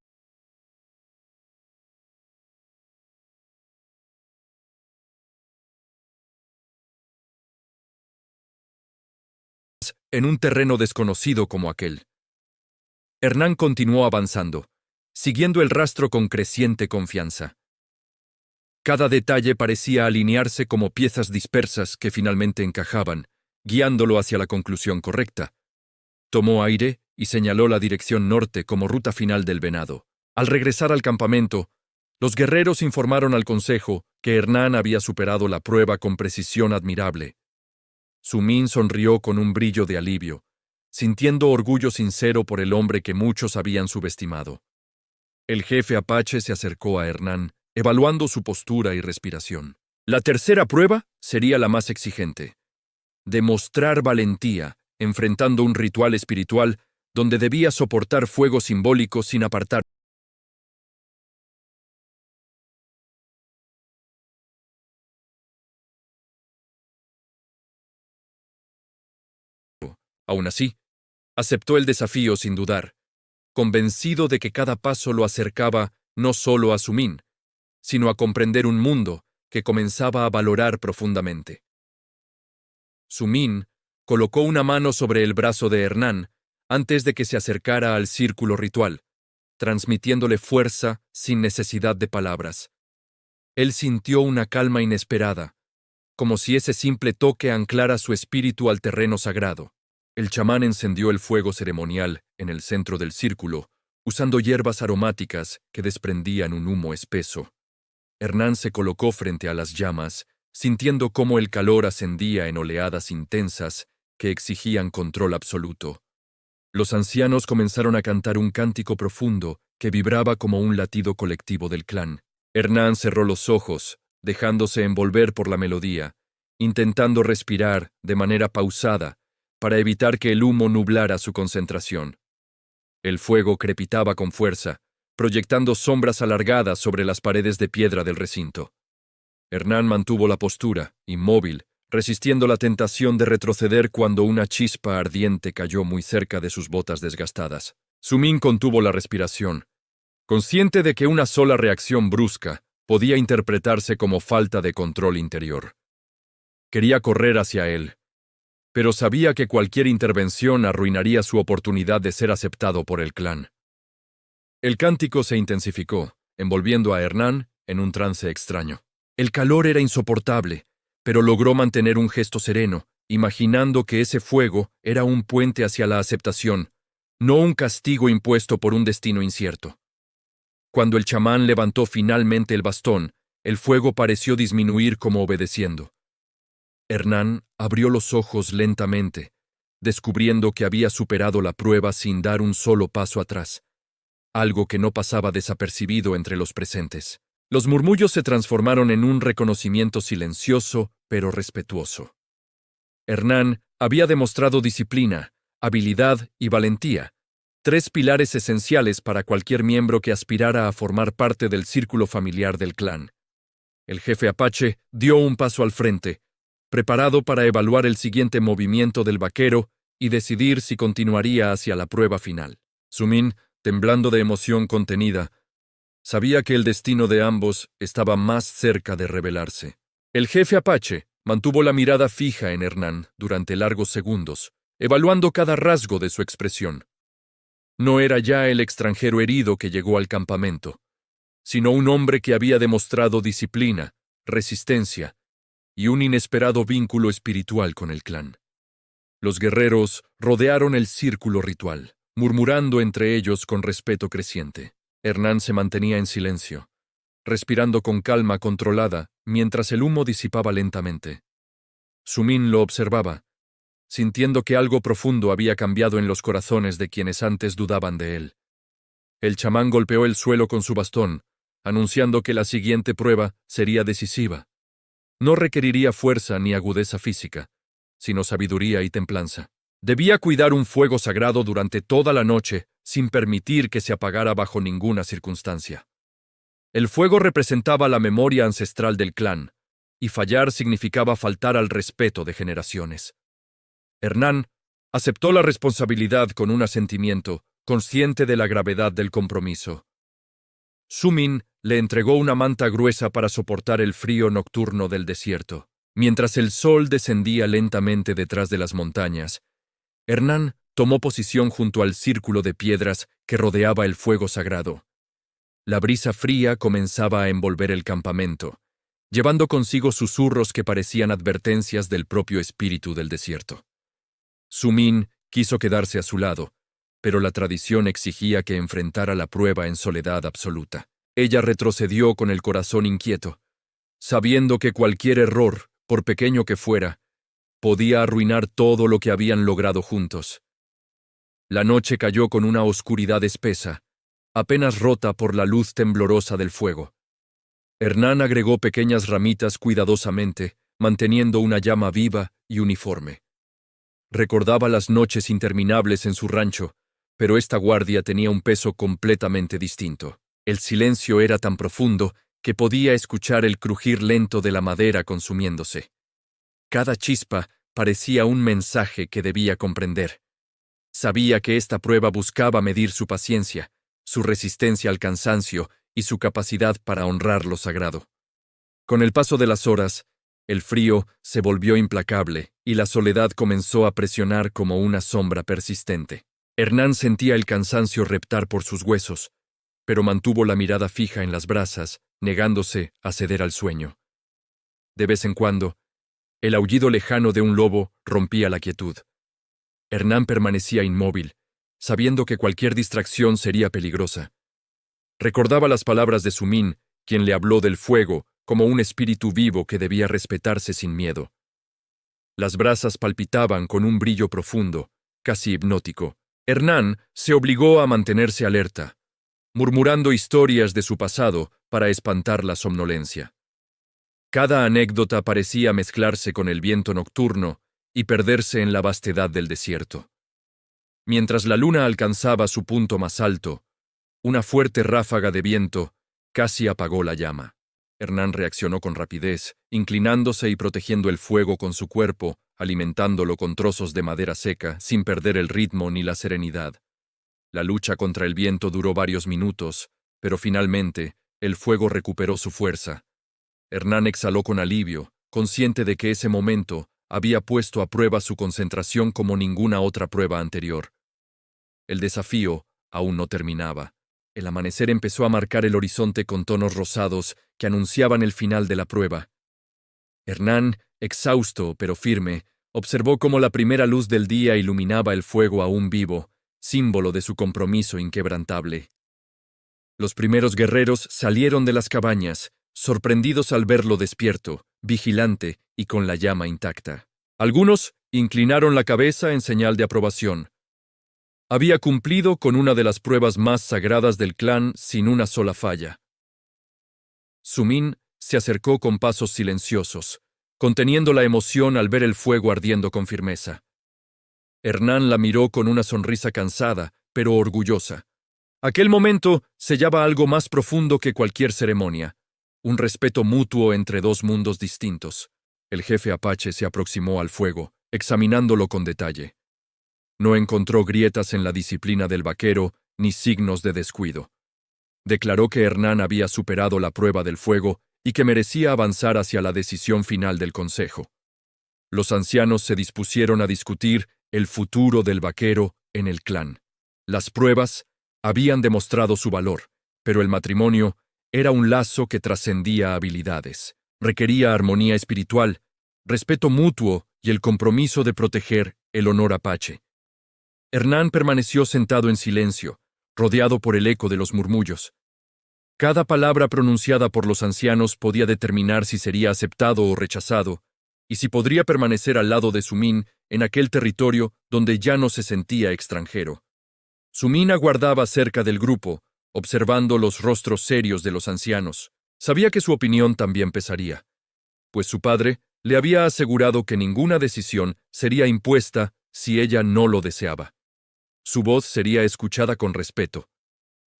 [SPEAKER 1] en un terreno desconocido como aquel. Hernán continuó avanzando, siguiendo el rastro con creciente confianza. Cada detalle parecía alinearse como piezas dispersas que finalmente encajaban, guiándolo hacia la conclusión correcta. Tomó aire y señaló la dirección norte como ruta final del venado. Al regresar al campamento, los guerreros informaron al consejo que Hernán había superado la prueba con precisión admirable. Sumín sonrió con un brillo de alivio, sintiendo orgullo sincero por el hombre que muchos habían subestimado. El jefe apache se acercó a Hernán, evaluando su postura y respiración. La tercera prueba sería la más exigente: demostrar valentía, enfrentando un ritual espiritual donde debía soportar fuego simbólico sin apartar. Aún así, aceptó el desafío sin dudar, convencido de que cada paso lo acercaba no solo a Sumín, sino a comprender un mundo que comenzaba a valorar profundamente. Sumín colocó una mano sobre el brazo de Hernán antes de que se acercara al círculo ritual, transmitiéndole fuerza sin necesidad de palabras. Él sintió una calma inesperada, como si ese simple toque anclara su espíritu al terreno sagrado. El chamán encendió el fuego ceremonial en el centro del círculo, usando hierbas aromáticas que desprendían un humo espeso. Hernán se colocó frente a las llamas, sintiendo cómo el calor ascendía en oleadas intensas que exigían control absoluto. Los ancianos comenzaron a cantar un cántico profundo que vibraba como un latido colectivo del clan. Hernán cerró los ojos, dejándose envolver por la melodía, intentando respirar de manera pausada para evitar que el humo nublara su concentración. El fuego crepitaba con fuerza, proyectando sombras alargadas sobre las paredes de piedra del recinto. Hernán mantuvo la postura, inmóvil, resistiendo la tentación de retroceder cuando una chispa ardiente cayó muy cerca de sus botas desgastadas. Sumín contuvo la respiración, consciente de que una sola reacción brusca podía interpretarse como falta de control interior. Quería correr hacia él, pero sabía que cualquier intervención arruinaría su oportunidad de ser aceptado por el clan. El cántico se intensificó, envolviendo a Hernán en un trance extraño. El calor era insoportable, pero logró mantener un gesto sereno, imaginando que ese fuego era un puente hacia la aceptación, no un castigo impuesto por un destino incierto. Cuando el chamán levantó finalmente el bastón, el fuego pareció disminuir como obedeciendo. Hernán abrió los ojos lentamente, descubriendo que había superado la prueba sin dar un solo paso atrás, algo que no pasaba desapercibido entre los presentes. Los murmullos se transformaron en un reconocimiento silencioso pero respetuoso. Hernán había demostrado disciplina, habilidad y valentía, tres pilares esenciales para cualquier miembro que aspirara a formar parte del círculo familiar del clan. El jefe apache dio un paso al frente, preparado para evaluar el siguiente movimiento del vaquero y decidir si continuaría hacia la prueba final. Sumín, temblando de emoción contenida, sabía que el destino de ambos estaba más cerca de revelarse. El jefe apache mantuvo la mirada fija en Hernán durante largos segundos, evaluando cada rasgo de su expresión. No era ya el extranjero herido que llegó al campamento, sino un hombre que había demostrado disciplina, resistencia y un inesperado vínculo espiritual con el clan. Los guerreros rodearon el círculo ritual, murmurando entre ellos con respeto creciente. Hernán se mantenía en silencio, respirando con calma controlada mientras el humo disipaba lentamente. Sumín lo observaba, sintiendo que algo profundo había cambiado en los corazones de quienes antes dudaban de él. El chamán golpeó el suelo con su bastón, anunciando que la siguiente prueba sería decisiva. No requeriría fuerza ni agudeza física, sino sabiduría y templanza. Debía cuidar un fuego sagrado durante toda la noche, sin permitir que se apagara bajo ninguna circunstancia. El fuego representaba la memoria ancestral del clan, y fallar significaba faltar al respeto de generaciones. Hernán aceptó la responsabilidad con un asentimiento, consciente de la gravedad del compromiso. Su-min le entregó una manta gruesa para soportar el frío nocturno del desierto. Mientras el sol descendía lentamente detrás de las montañas, Hernán tomó posición junto al círculo de piedras que rodeaba el fuego sagrado. La brisa fría comenzaba a envolver el campamento, llevando consigo susurros que parecían advertencias del propio espíritu del desierto. Su-min quiso quedarse a su lado, pero la tradición exigía que enfrentara la prueba en soledad absoluta. Ella retrocedió con el corazón inquieto, sabiendo que cualquier error, por pequeño que fuera, podía arruinar todo lo que habían logrado juntos. La noche cayó con una oscuridad espesa, apenas rota por la luz temblorosa del fuego. Hernán agregó pequeñas ramitas cuidadosamente, manteniendo una llama viva y uniforme. Recordaba las noches interminables en su rancho, pero esta guardia tenía un peso completamente distinto. El silencio era tan profundo que podía escuchar el crujir lento de la madera consumiéndose. Cada chispa parecía un mensaje que debía comprender. Sabía que esta prueba buscaba medir su paciencia, su resistencia al cansancio y su capacidad para honrar lo sagrado. Con el paso de las horas, el frío se volvió implacable y la soledad comenzó a presionar como una sombra persistente. Hernán sentía el cansancio reptar por sus huesos, pero mantuvo la mirada fija en las brasas, negándose a ceder al sueño. De vez en cuando, el aullido lejano de un lobo rompía la quietud. Hernán permanecía inmóvil, sabiendo que cualquier distracción sería peligrosa. Recordaba las palabras de Su-min, quien le habló del fuego como un espíritu vivo que debía respetarse sin miedo. Las brasas palpitaban con un brillo profundo, casi hipnótico. Hernán se obligó a mantenerse alerta, murmurando historias de su pasado para espantar la somnolencia. Cada anécdota parecía mezclarse con el viento nocturno y perderse en la vastedad del desierto. Mientras la luna alcanzaba su punto más alto, una fuerte ráfaga de viento casi apagó la llama. Hernán reaccionó con rapidez, inclinándose y protegiendo el fuego con su cuerpo, alimentándolo con trozos de madera seca, sin perder el ritmo ni la serenidad. La lucha contra el viento duró varios minutos, pero finalmente el fuego recuperó su fuerza. Hernán exhaló con alivio, consciente de que ese momento había puesto a prueba su concentración como ninguna otra prueba anterior. El desafío aún no terminaba. El amanecer empezó a marcar el horizonte con tonos rosados que anunciaban el final de la prueba. Hernán, exhausto pero firme, observó cómo la primera luz del día iluminaba el fuego aún vivo, símbolo de su compromiso inquebrantable. Los primeros guerreros salieron de las cabañas, sorprendidos al verlo despierto, vigilante y con la llama intacta. Algunos inclinaron la cabeza en señal de aprobación. Había cumplido con una de las pruebas más sagradas del clan sin una sola falla. Su-min se acercó con pasos silenciosos, conteniendo la emoción al ver el fuego ardiendo con firmeza. Hernán la miró con una sonrisa cansada, pero orgullosa. Aquel momento sellaba algo más profundo que cualquier ceremonia, un respeto mutuo entre dos mundos distintos. El jefe apache se aproximó al fuego, examinándolo con detalle. No encontró grietas en la disciplina del vaquero ni signos de descuido. Declaró que Hernán había superado la prueba del fuego y que merecía avanzar hacia la decisión final del consejo. Los ancianos se dispusieron a discutir el futuro del vaquero en el clan. Las pruebas habían demostrado su valor, pero el matrimonio era un lazo que trascendía habilidades. Requería armonía espiritual, respeto mutuo y el compromiso de proteger el honor apache. Hernán permaneció sentado en silencio, rodeado por el eco de los murmullos. Cada palabra pronunciada por los ancianos podía determinar si sería aceptado o rechazado, y si podría permanecer al lado de Su-min en aquel territorio donde ya no se sentía extranjero. Su-min aguardaba cerca del grupo, observando los rostros serios de los ancianos. Sabía que su opinión también pesaría, pues su padre le había asegurado que ninguna decisión sería impuesta si ella no lo deseaba. Su voz sería escuchada con respeto.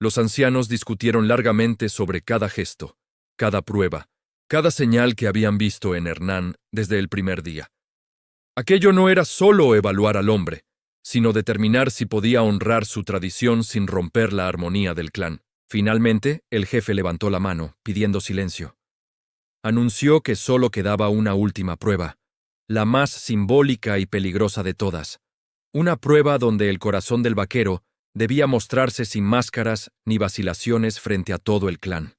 [SPEAKER 1] Los ancianos discutieron largamente sobre cada gesto, cada prueba, cada señal que habían visto en Hernán desde el primer día. Aquello no era solo evaluar al hombre, sino determinar si podía honrar su tradición sin romper la armonía del clan. Finalmente, el jefe levantó la mano, pidiendo silencio. Anunció que solo quedaba una última prueba, la más simbólica y peligrosa de todas. Una prueba donde el corazón del vaquero debía mostrarse sin máscaras ni vacilaciones frente a todo el clan.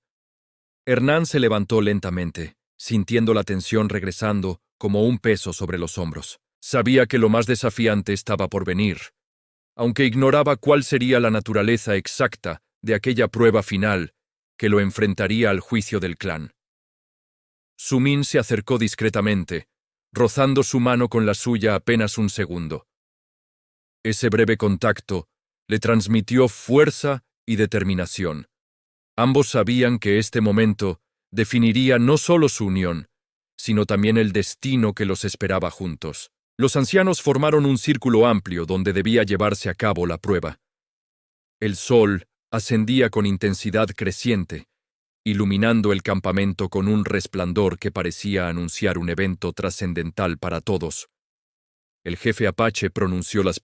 [SPEAKER 1] Hernán se levantó lentamente, sintiendo la tensión regresando como un peso sobre los hombros. Sabía que lo más desafiante estaba por venir, aunque ignoraba cuál sería la naturaleza exacta de aquella prueba final que lo enfrentaría al juicio del clan. Su-min se acercó discretamente, rozando su mano con la suya apenas un segundo. Ese breve contacto le transmitió fuerza y determinación. Ambos sabían que este momento definiría no solo su unión, sino también el destino que los esperaba juntos. Los ancianos formaron un círculo amplio donde debía llevarse a cabo la prueba. El sol ascendía con intensidad creciente, iluminando el campamento con un resplandor que parecía anunciar un evento trascendental para todos. El jefe apache pronunció las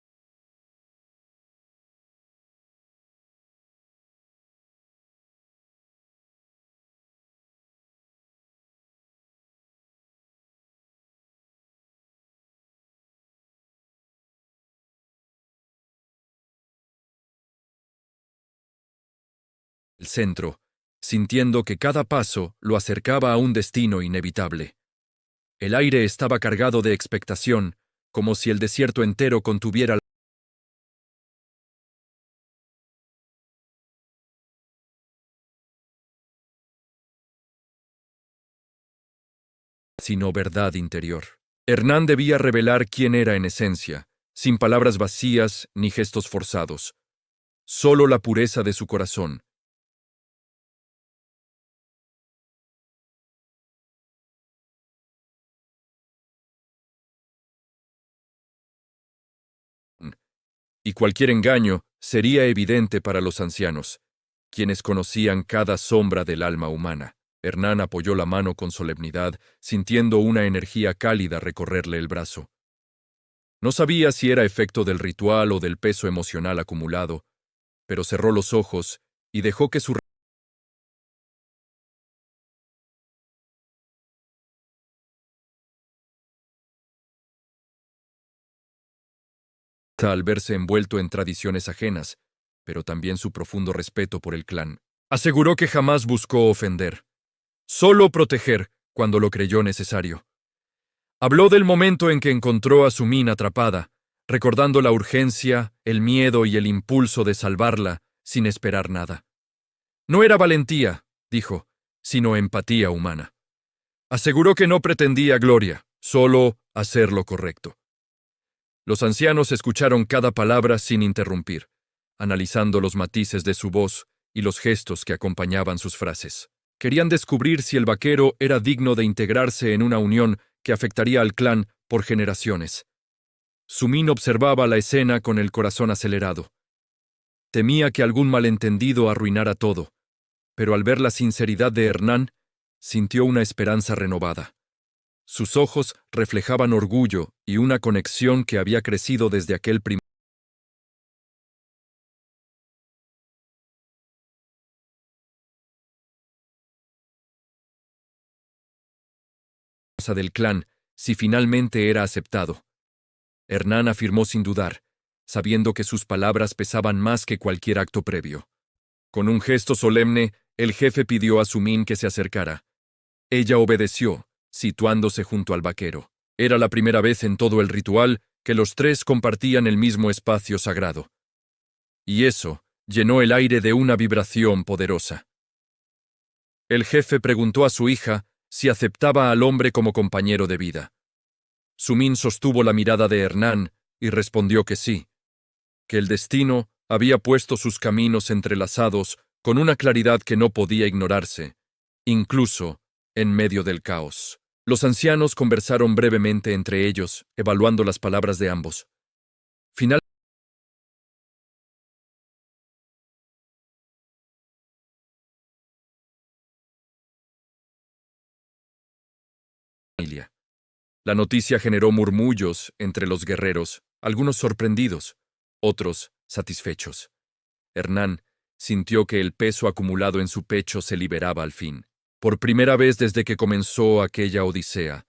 [SPEAKER 1] el centro, sintiendo que cada paso lo acercaba a un destino inevitable. El aire estaba cargado de expectación, como si el desierto entero contuviera sino verdad interior. Hernán debía revelar quién era en esencia, sin palabras vacías ni gestos forzados. Solo la pureza de su corazón. Y cualquier engaño sería evidente para los ancianos, quienes conocían cada sombra del alma humana. Hernán apoyó la mano con solemnidad, sintiendo una energía cálida recorrerle el brazo. No sabía si era efecto del ritual o del peso emocional acumulado, pero cerró los ojos y dejó que su al verse envuelto en tradiciones ajenas, pero también su profundo respeto por el clan. Aseguró que jamás buscó ofender, solo proteger cuando lo creyó necesario. Habló del momento en que encontró a Su-min atrapada, recordando la urgencia, el miedo y el impulso de salvarla sin esperar nada. No era valentía, dijo, sino empatía humana. Aseguró que no pretendía gloria, solo hacer lo correcto. Los ancianos escucharon cada palabra sin interrumpir, analizando los matices de su voz y los gestos que acompañaban sus frases. Querían descubrir si el vaquero era digno de integrarse en una unión que afectaría al clan por generaciones. Su-min observaba la escena con el corazón acelerado. Temía que algún malentendido arruinara todo, pero al ver la sinceridad de Hernán, sintió una esperanza renovada. Sus ojos reflejaban orgullo y una conexión que había crecido desde aquel primer día del clan, si finalmente era aceptado. Hernán afirmó sin dudar, sabiendo que sus palabras pesaban más que cualquier acto previo. Con un gesto solemne, el jefe pidió a Su-min que se acercara. Ella obedeció, situándose junto al vaquero. Era la primera vez en todo el ritual que los tres compartían el mismo espacio sagrado. Y eso llenó el aire de una vibración poderosa. El jefe preguntó a su hija si aceptaba al hombre como compañero de vida. Su-min sostuvo la mirada de Hernán y respondió que sí, que el destino había puesto sus caminos entrelazados con una claridad que no podía ignorarse, incluso en medio del caos. Los ancianos conversaron brevemente entre ellos, evaluando las palabras de ambos. familia. La noticia generó murmullos entre los guerreros, algunos sorprendidos, otros satisfechos. Hernán sintió que el peso acumulado en su pecho se liberaba al fin. Por primera vez desde que comenzó aquella odisea,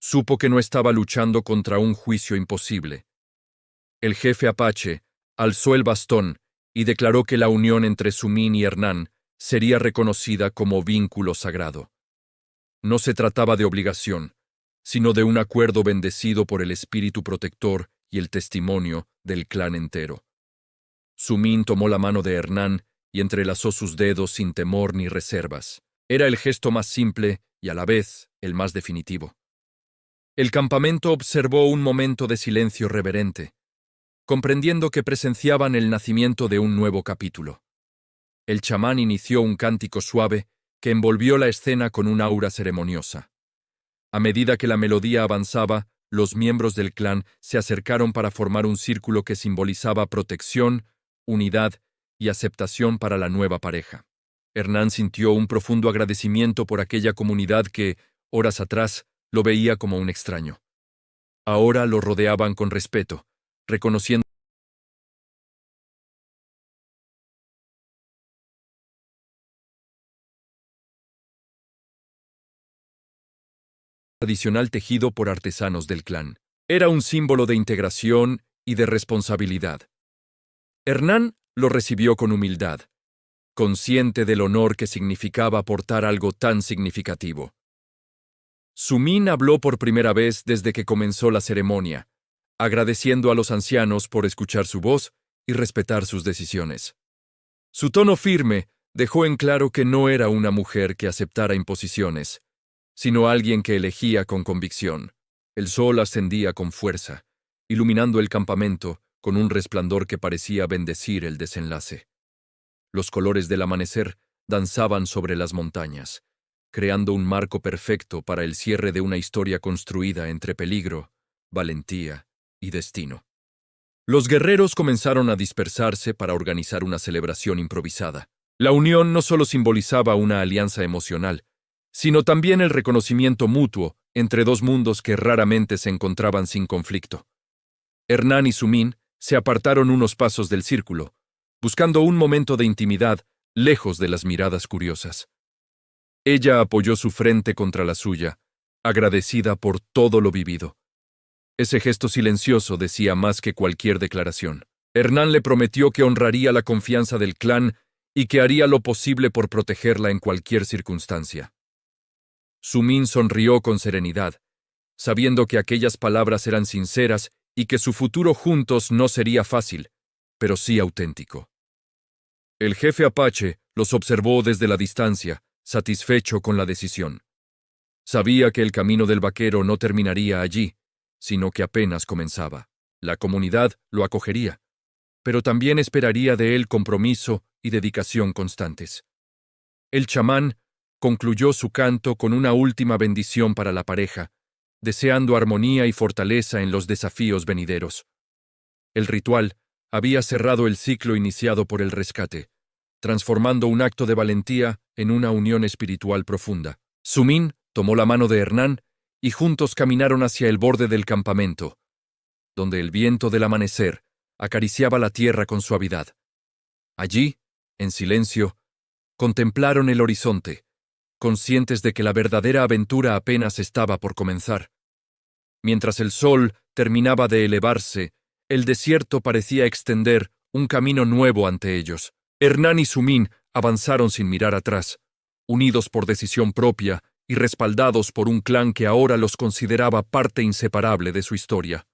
[SPEAKER 1] supo que no estaba luchando contra un juicio imposible. El jefe apache alzó el bastón y declaró que la unión entre Sumín y Hernán sería reconocida como vínculo sagrado. No se trataba de obligación, sino de un acuerdo bendecido por el espíritu protector y el testimonio del clan entero. Sumín tomó la mano de Hernán y entrelazó sus dedos sin temor ni reservas. Era el gesto más simple y a la vez el más definitivo. El campamento observó un momento de silencio reverente, comprendiendo que presenciaban el nacimiento de un nuevo capítulo. El chamán inició un cántico suave que envolvió la escena con un aura ceremoniosa. A medida que la melodía avanzaba, los miembros del clan se acercaron para formar un círculo que simbolizaba protección, unidad y aceptación para la nueva pareja. Hernán sintió un profundo agradecimiento por aquella comunidad que, horas atrás, lo veía como un extraño. Ahora lo rodeaban con respeto, reconociendo el tradicional tejido por artesanos del clan. Era un símbolo de integración y de responsabilidad. Hernán lo recibió con humildad, consciente del honor que significaba aportar algo tan significativo. Sumín habló por primera vez desde que comenzó la ceremonia, agradeciendo a los ancianos por escuchar su voz y respetar sus decisiones. Su tono firme dejó en claro que no era una mujer que aceptara imposiciones, sino alguien que elegía con convicción. El sol ascendía con fuerza, iluminando el campamento con un resplandor que parecía bendecir el desenlace. Los colores del amanecer danzaban sobre las montañas, creando un marco perfecto para el cierre de una historia construida entre peligro, valentía y destino. Los guerreros comenzaron a dispersarse para organizar una celebración improvisada. La unión no solo simbolizaba una alianza emocional, sino también el reconocimiento mutuo entre dos mundos que raramente se encontraban sin conflicto. Hernán y Sumín se apartaron unos pasos del círculo, buscando un momento de intimidad lejos de las miradas curiosas. Ella apoyó su frente contra la suya, agradecida por todo lo vivido. Ese gesto silencioso decía más que cualquier declaración. Hernán le prometió que honraría la confianza del clan y que haría lo posible por protegerla en cualquier circunstancia. Sumín sonrió con serenidad, sabiendo que aquellas palabras eran sinceras y que su futuro juntos no sería fácil, pero sí auténtico. El jefe apache los observó desde la distancia, satisfecho con la decisión. Sabía que el camino del vaquero no terminaría allí, sino que apenas comenzaba. La comunidad lo acogería, pero también esperaría de él compromiso y dedicación constantes. El chamán concluyó su canto con una última bendición para la pareja, deseando armonía y fortaleza en los desafíos venideros. El ritual había cerrado el ciclo iniciado por el rescate, transformando un acto de valentía en una unión espiritual profunda. Sumín tomó la mano de Hernán y juntos caminaron hacia el borde del campamento, donde el viento del amanecer acariciaba la tierra con suavidad. Allí, en silencio, contemplaron el horizonte, conscientes de que la verdadera aventura apenas estaba por comenzar. Mientras el sol terminaba de elevarse, el desierto parecía extender un camino nuevo ante ellos. Hernán y Sumín avanzaron sin mirar atrás, unidos por decisión propia y respaldados por un clan que ahora los consideraba parte inseparable de su historia.